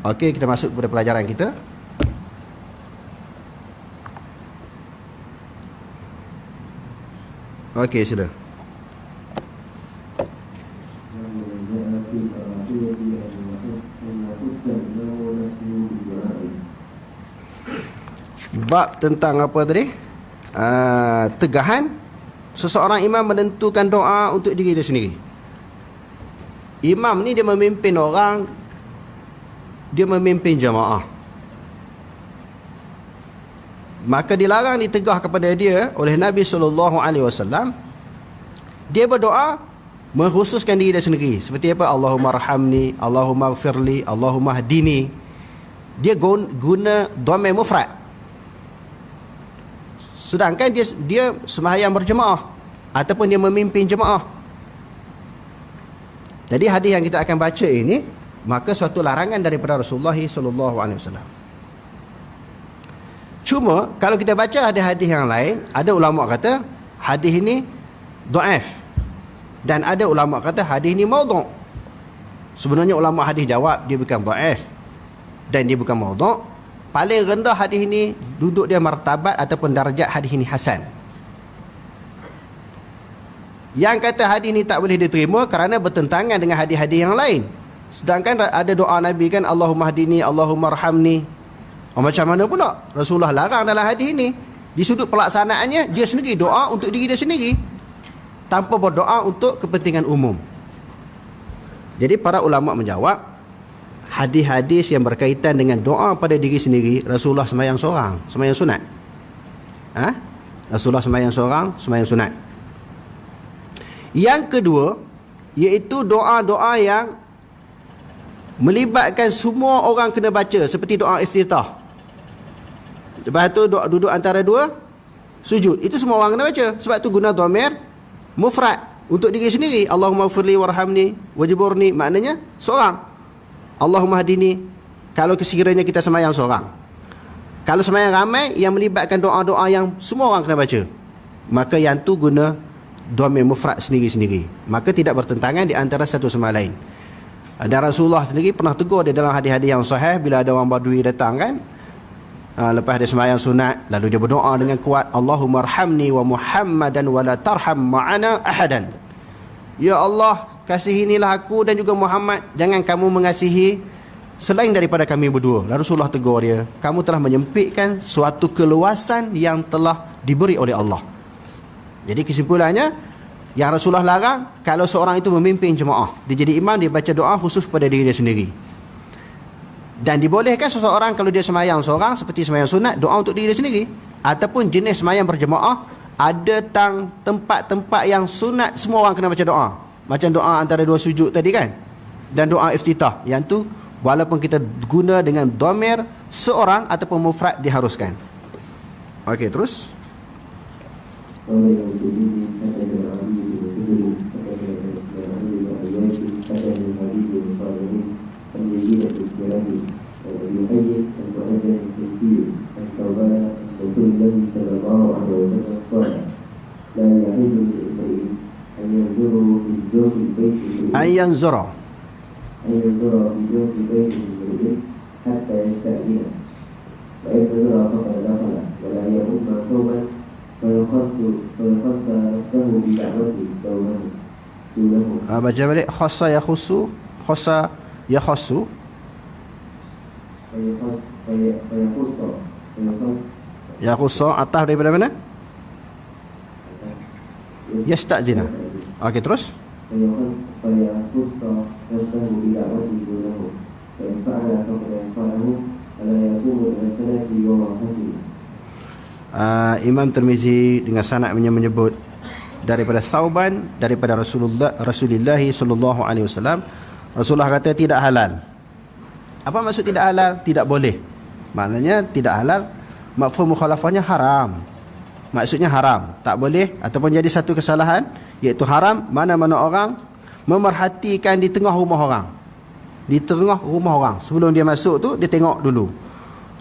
Okey, kita masuk kepada pelajaran kita. Okey, sila. Bab tentang apa tadi? Tegahan seseorang imam menentukan doa untuk diri dia sendiri. Imam ni dia memimpin orang, dia memimpin jamaah. Maka dilarang, ditegah kepada dia oleh Nabi SAW. Dia berdoa mengkhususkan diri dia sendiri. Seperti apa? Allahumma arhamni, Allahumma gfirli, Allahumma hadini. Dia guna dhamir mufrad. Sedangkan dia sembahyang berjemaah ataupun dia memimpin jemaah. Jadi hadis yang kita akan baca ini, maka suatu larangan daripada Rasulullah SAW. Cuma kalau kita baca hadis-hadis yang lain, ada ulama kata hadis ini dhaif, dan ada ulama kata hadis ini maudhu'. Sebenarnya ulama hadis jawab dia bukan dhaif dan dia bukan maudhu'. Paling rendah hadis ini duduk dia martabat ataupun darjat hadis ini hasan. Yang kata hadis ini tak boleh diterima kerana bertentangan dengan hadis-hadis yang lain. Sedangkan ada doa Nabi kan, Allahumma hadini, Allahumma arhamni. Macam mana pula Rasulullah larang dalam hadis ini? Di sudut pelaksanaannya, dia sendiri doa untuk diri dia sendiri, tanpa berdoa untuk kepentingan umum. Jadi para ulama menjawab, hadis-hadis yang berkaitan dengan doa pada diri sendiri, Rasulullah sembahyang seorang, sembahyang sunat. Rasulullah sembahyang seorang, sembahyang sunat. Yang kedua, iaitu doa-doa yang melibatkan semua orang kena baca, seperti doa iftitah. Lepas tu doa duduk antara dua sujud, itu semua orang kena baca. Sebab tu guna dhamir mufrad untuk diri sendiri. Allahumma firli warhamni wajburni, maknanya seorang. Allahumma hadini, kalau sekiranya kita sembahyang seorang. Kalau sembahyang ramai yang melibatkan doa-doa yang semua orang kena baca, maka yang tu guna dhamir mufrad sendiri-sendiri. Maka tidak bertentangan di antara satu sama lain. Dan Rasulullah sendiri pernah tegur dia dalam hadis-hadis yang sahih, bila ada orang Badui datang kan, lepas dia sembahyang sunat, lalu dia berdoa dengan kuat, Allahumma arhamni wa Muhammadan wa la tarham ma'ana ahadan. Ya Allah, kasihinilah aku dan juga Muhammad, jangan kamu mengasihi selain daripada kami berdua. Lalu Rasulullah tegur dia, kamu telah menyempitkan suatu keluasan yang telah diberi oleh Allah. Jadi kesimpulannya, yang Rasulullah larang, kalau seorang itu memimpin jemaah, dia jadi imam, dia baca doa khusus kepada diri dia sendiri. Dan dibolehkan seseorang kalau dia sembahyang seorang, seperti sembahyang sunat, doa untuk diri dia sendiri. Ataupun jenis sembahyang berjemaah, ada tempat-tempat yang sunat semua orang kena baca doa. Macam doa antara dua sujud tadi kan, dan doa iftitah. Yang tu walaupun kita guna dengan dhamir seorang ataupun mufrad, diharuskan. Okey, terus. Ayyan zura hatta yasta'dina wa idza zara faqad dakhala wa la ya'umma thawban fayakhassa nafsahu bi da'wati dawlahu. Baca balik, khassa yakhussu, khassa yakhussu, yakhussu atah daripada mana? Yasta'zina. Okey, terus. Imam Tirmizi dengan sanad menyebut daripada Sauban, daripada Rasulullah sallallahu alaihi wasallam, Rasulullah kata tidak halal. Apa maksud tidak halal? Tidak boleh. Maknanya tidak halal, mafhum mukhalafahnya haram. Maksudnya haram, tak boleh, ataupun jadi satu kesalahan, iaitu haram mana-mana orang memerhatikan di tengah rumah orang. Di tengah rumah orang, sebelum dia masuk tu, dia tengok dulu.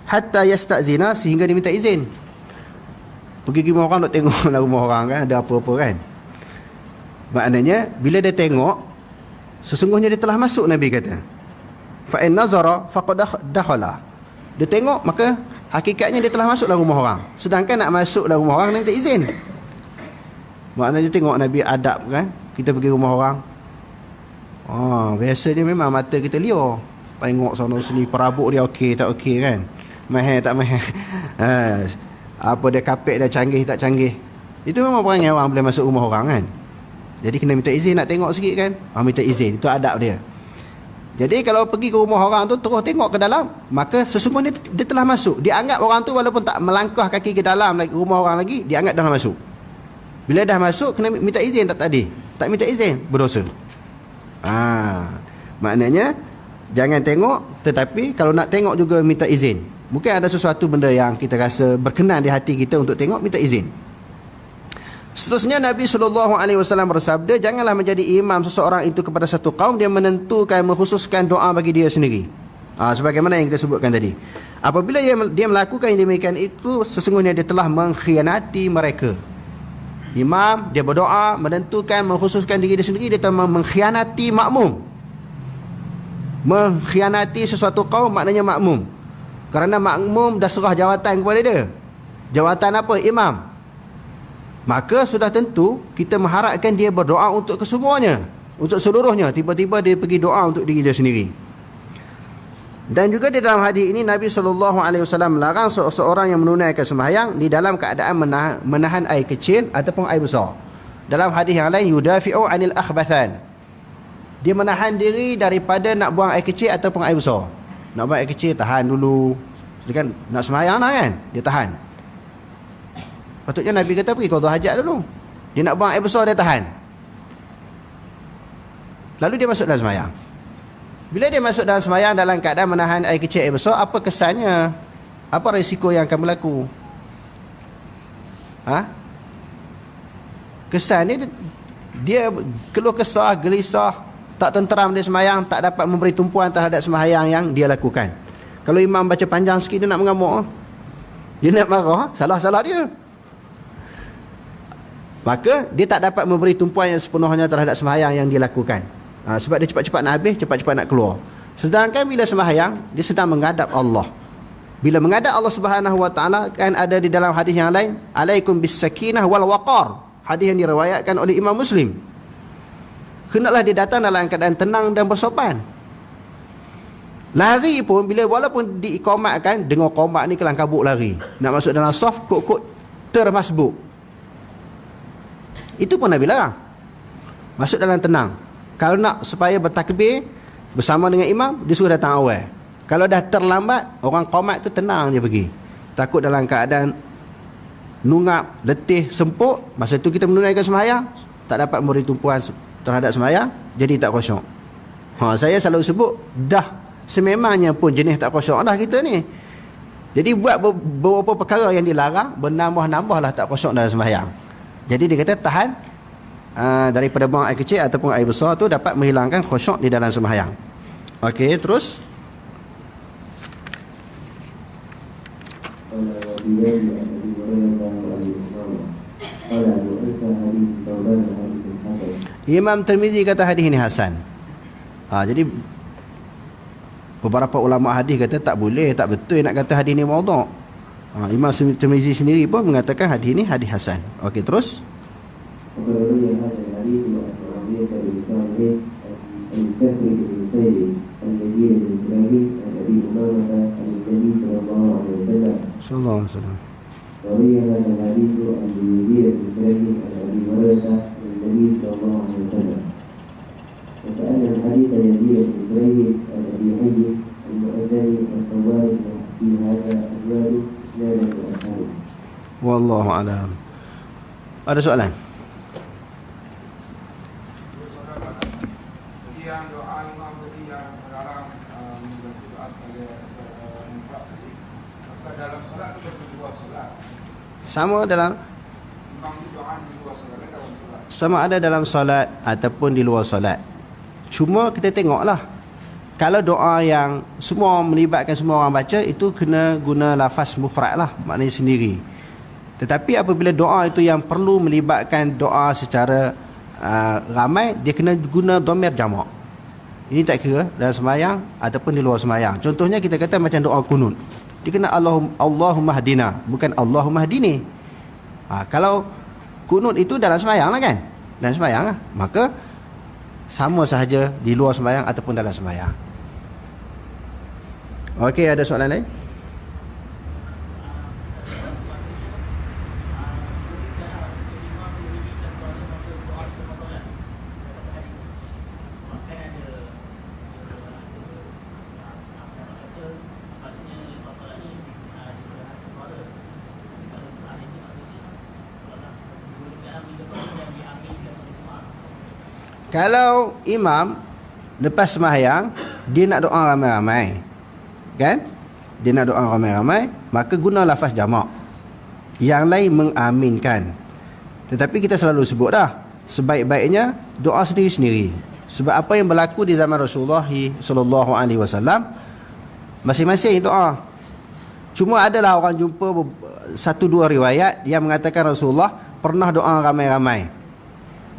Hatta yasta'zina, sehingga dia minta izin. Pergi rumah orang, nak tengok dalam rumah orang kan, ada apa-apa kan. Maknanya bila dia tengok, sesungguhnya dia telah masuk, Nabi kata. fa in nazara faqad dakhala. Dia tengok, maka hakikatnya dia telah masuk dalam rumah orang. Sedangkan nak masuk dalam rumah orang dia tak izin. Maknanya tengok Nabi adab kan, kita pergi rumah orang, biasa dia memang mata kita liar, tengok sana sini, perabot dia okey tak okey kan, mahal tak mahal, apa dia kapek dah canggih tak canggih. Itu memang perangai orang boleh masuk rumah orang kan. Jadi kena minta izin nak tengok sikit kan, minta izin, itu adab dia. Jadi kalau pergi ke rumah orang tu terus tengok ke dalam, maka sesungguhnya dia telah masuk. Dia anggap orang tu walaupun tak melangkah kaki ke dalam lagi rumah orang lagi, dia anggap dah masuk. Bila dah masuk kena minta izin tak tadi? Tak minta izin, berdosa. Maknanya jangan tengok, tetapi kalau nak tengok juga minta izin. Mungkin ada sesuatu benda yang kita rasa berkenan di hati kita untuk tengok, minta izin. Seterusnya Nabi SAW bersabda, janganlah menjadi imam seseorang itu kepada satu kaum dia menentukan, mengkhususkan doa bagi dia sendiri. Sebagaimana yang kita sebutkan tadi. Apabila dia melakukan yang demikian itu, sesungguhnya dia telah mengkhianati mereka. Imam dia berdoa, menentukan, mengkhususkan diri dia sendiri, dia telah mengkhianati makmum. Mengkhianati sesuatu kaum maknanya makmum. Kerana makmum dah serah jawatan kepada dia. Jawatan apa? Imam. Maka sudah tentu kita mengharapkan dia berdoa untuk kesemuanya, untuk seluruhnya. Tiba-tiba dia pergi doa untuk diri dia sendiri. Dan juga di dalam hadis ini Nabi SAW melarang seorang yang menunaikan sembahyang di dalam keadaan menahan air kecil ataupun air besar. Dalam hadis yang lain, yudafi'u 'anil akhbathan. Dia menahan diri daripada nak buang air kecil ataupun air besar. Nak buang air kecil tahan dulu. Sedangkan nak sembahyang lah kan, dia tahan. Patutnya Nabi kata pergi qada hajat dulu. Dia nak buang air besar, dia tahan. Lalu dia masuk dalam sembahyang. Bila dia masuk dalam sembahyang dalam keadaan menahan air kecil air besar, apa kesannya? Apa risiko yang akan berlaku? Kesannya dia keluh kesah, gelisah, tak tenteram dia sembahyang, tak dapat memberi tumpuan terhadap sembahyang yang dia lakukan. Kalau imam baca panjang sikit, dia nak mengamuk, dia nak marah, salah-salah dia. Maka dia tak dapat memberi tumpuan yang sepenuhnya terhadap sembahyang yang dia lakukan. Sebab dia cepat-cepat nak habis, cepat-cepat nak keluar. Sedangkan bila sembahyang, dia sedang menghadap Allah. Bila menghadap Allah Subhanahu Wa Taala, kan ada di dalam hadis yang lain, alaikum bis sakinah wal waqar. Hadis yang diriwayatkan oleh Imam Muslim. Hendaklah dia datang dalam keadaan tenang dan bersopan. Lari pun bila walaupun diikomatkan, dengar qomat ni kelang kabut lari. Nak masuk dalam saf, kok termasbuk. Itu pun Nabi larang. Masuk dalam tenang. Kalau nak supaya bertakbir bersama dengan imam, dia suruh datang awal. Kalau dah terlambat, orang qomat tu tenang je pergi. Takut dalam keadaan nungap, letih, semput, masa tu kita menunaikan sembahyang, tak dapat memberi tumpuan terhadap sembahyang, jadi tak khusyuk. Saya selalu sebut, dah sememangnya pun jenis tak khusyuk dah kita ni. Jadi buat beberapa perkara yang dilarang, bernambah-nambahlah tak khusyuk dalam sembahyang. Jadi dia kata tahan daripada buang air kecil ataupun air besar tu dapat menghilangkan khusyuk di dalam sembahyang. Okey, terus. Imam Tirmizi kata hadis ini hasan. Jadi beberapa ulama hadis kata tak boleh, tak betul nak kata hadis ini maudhu'. Imam Tirmizi sendiri pun mengatakan hadis ini hadis hasan. Okey, terus. Sallallahu alaihi wasallam. Wallahu a'lam. Ada soalan? Sama ada dalam solat ataupun di luar solat. Cuma kita tengoklah, kalau doa yang semua melibatkan semua orang baca, itu kena guna lafaz mufrad lah, maknanya sendiri. Tetapi apabila doa itu yang perlu melibatkan doa secara ramai, dia kena guna dhamir jamak. Ini tak kira dalam semayang ataupun di luar semayang. Contohnya kita kata macam doa kunut. Dia kena Allahumma hadina, bukan Allahumma hadini. Kalau kunut itu dalam semayang lah kan? Dalam semayang lah. Maka sama sahaja di luar semayang ataupun dalam semayang. Okey, ada soalan lain? Kalau imam lepas sembahyang dia nak doa ramai-ramai, kan? Dia nak doa ramai-ramai, maka guna lafaz jamak. Yang lain mengaminkan. Tetapi kita selalu sebut dah, sebaik-baiknya doa sendiri-sendiri. Sebab apa yang berlaku di zaman Rasulullah sallallahu alaihi wasallam, masing-masing doa. Cuma adalah orang jumpa satu dua riwayat yang mengatakan Rasulullah pernah doa ramai-ramai.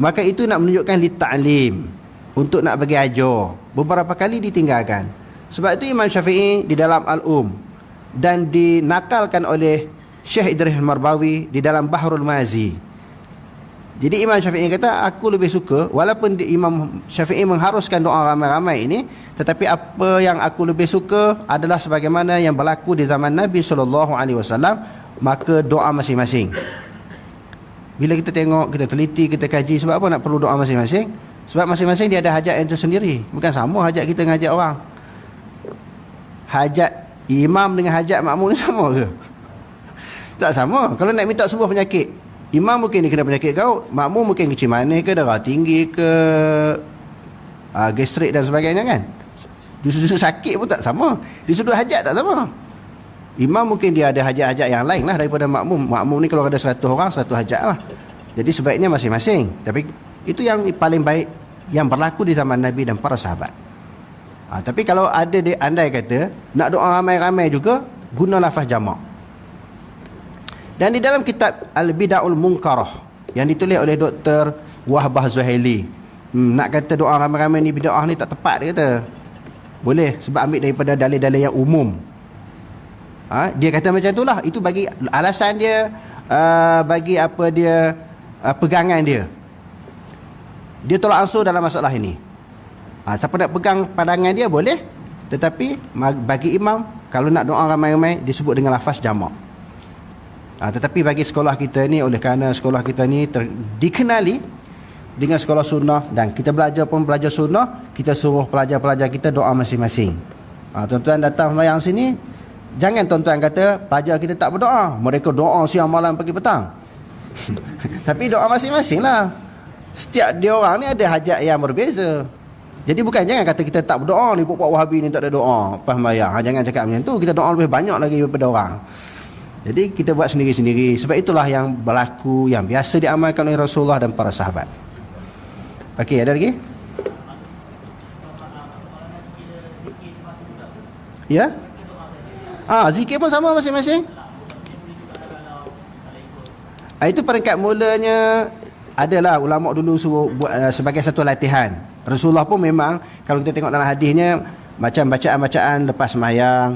Maka itu nak menunjukkan li ta'lim, untuk nak bagi ajar. Beberapa kali ditinggalkan. Sebab itu Imam Syafi'i di dalam Al-Um dan dinakalkan oleh Syekh Idris Marbawi di dalam Bahrul Mazi. Jadi Imam Syafi'i kata, aku lebih suka, walaupun Imam Syafi'i mengharuskan doa ramai-ramai ini, tetapi apa yang aku lebih suka adalah sebagaimana yang berlaku di zaman Nabi SAW, maka doa masing-masing. Bila kita tengok, kita teliti, kita kaji, sebab apa nak perlu doa masing-masing? Sebab masing-masing dia ada hajat yang tersendiri. Bukan sama hajat kita dengan hajat orang. Hajat imam dengan hajat makmum ni sama ke? Tak sama. Kalau nak minta sebuah penyakit, imam mungkin dia kena penyakit kau, makmum mungkin kecil manis ke, darah tinggi ke, gastrik dan sebagainya kan. Duduk sakit pun tak sama. Di sudut hajat tak sama. Imam mungkin dia ada hajat-hajat yang lain lah daripada makmum. Makmum ni kalau ada 100 orang, 100 hajat lah. Jadi sebaiknya masing-masing. Tapi itu yang paling baik yang berlaku di zaman Nabi dan para sahabat. Tapi kalau ada andai kata nak doa ramai-ramai juga, guna lafaz jamak. Dan di dalam kitab Al-Bid'ahul Munkarah yang ditulis oleh Dr. Wahbah Zuhaili, nak kata doa ramai-ramai ni bid'ah ni tak tepat, dia kata. Boleh, sebab ambil daripada dalil-dalil yang umum. Dia kata macam itulah. Itu bagi alasan dia, bagi apa dia, pegangan dia. Dia tolak ansur dalam masalah ini. Siapa nak pegang pandangan dia boleh, tetapi bagi imam, kalau nak doa ramai-ramai disebut dengan lafaz jamak. Tetapi bagi sekolah kita ni, oleh kerana sekolah kita ni dikenali dengan sekolah sunnah, dan kita belajar sunnah, kita suruh pelajar-pelajar kita doa masing-masing. Tuan-tuan datang sembahyang sini, jangan tuan-tuan kata pelajar kita tak berdoa, mereka doa siang malam pagi petang. Tapi doa masing-masing lah. Setiap dia orang ni ada hajat yang berbeza. Jadi bukan jangan kata kita tak berdoa ni, puak-puak Wahabi ni tak ada doa pas sembahyang. Jangan cakap macam tu. Kita doa lebih banyak lagi daripada orang. Jadi kita buat sendiri-sendiri. Sebab itulah yang berlaku, yang biasa diamalkan oleh Rasulullah dan para sahabat. Okey, ada lagi? Ya? Zikir pun sama masing-masing. Itu peringkat mulanya. Adalah ulama' dulu suruh buat sebagai satu latihan. Rasulullah pun memang, kalau kita tengok dalam hadisnya, macam bacaan-bacaan lepas sembahyang,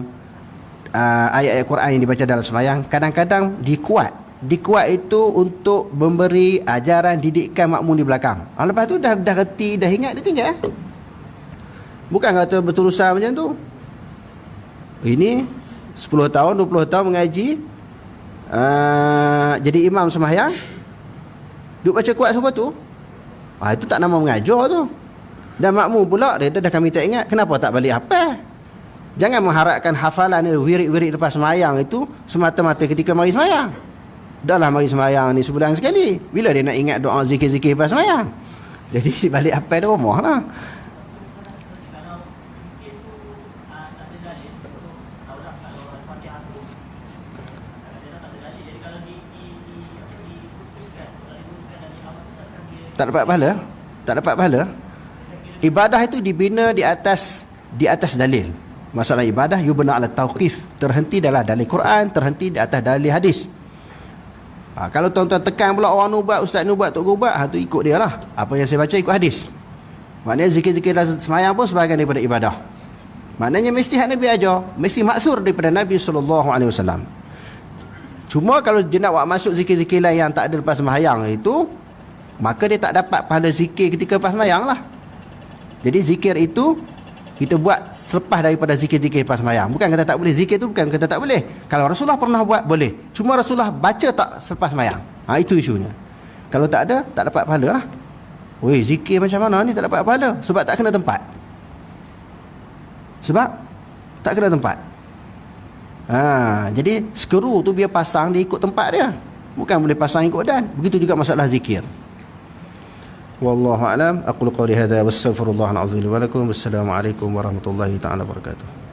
ayat-ayat Quran yang dibaca dalam sembahyang, kadang-kadang dikuat itu untuk memberi ajaran, didikan makmum di belakang. Lepas tu dah reti, dah ingat, dia tinggal. Bukan kata berterusan macam tu. Ini 10 tahun, 20 tahun mengaji, jadi imam sembahyang, duk baca kuat semua tu. Itu tak nama mengajar tu. Dan makmum pula dia dah kami tak ingat, kenapa tak balik hafal? Jangan mengharapkan hafalan ni, wirid-wirid lepas sembahyang itu semata-mata ketika mari sembahyang. Dahlah mari sembahyang ni sebulan sekali. Bila dia nak ingat doa zikir-zikir lepas sembahyang? Jadi balik hafal di rumah lah. Tak dapat pahala? Tak dapat pahala? Ibadah itu dibina di atas dalil. Masalah ibadah yubna ala tauqif, terhenti dalam dalil Quran, terhenti di atas dalil hadis. Kalau tuan-tuan tekan pula orang ni buat, ustaz ni buat, tok guru buat, tu ikut dia lah. Apa yang saya baca ikut hadis. Maknanya zikir-zikir semayang pun sebahagian daripada ibadah. Maknanya mesti hak Nabi ajar, mesti maksur daripada Nabi SAW. Cuma kalau dia nak buat masuk zikir-zikir lain yang tak ada lepas sembahyang itu, maka dia tak dapat pahala zikir ketika lepas sembahyang lah. Jadi zikir itu kita buat selepas daripada zikir-zikir lepas sembahyang. Bukan kata tak boleh, zikir tu bukan kata tak boleh. Kalau Rasulullah pernah buat, boleh. Cuma Rasulullah baca tak selepas sembahyang. Itu isunya. Kalau tak ada, tak dapat pahala lah. Weh, zikir macam mana ni tak dapat pahala? Sebab tak kena tempat. Sebab tak kena tempat. Jadi skru tu biar pasang dia ikut tempat dia. Bukan boleh pasang ikut badan. Begitu juga masalah zikir. Wallahu a'lam. Aqulu qawli hadza wastaghfirullahal azim li wa lakum. Wassalamu alaikum warahmatullahi taala wabarakatuh.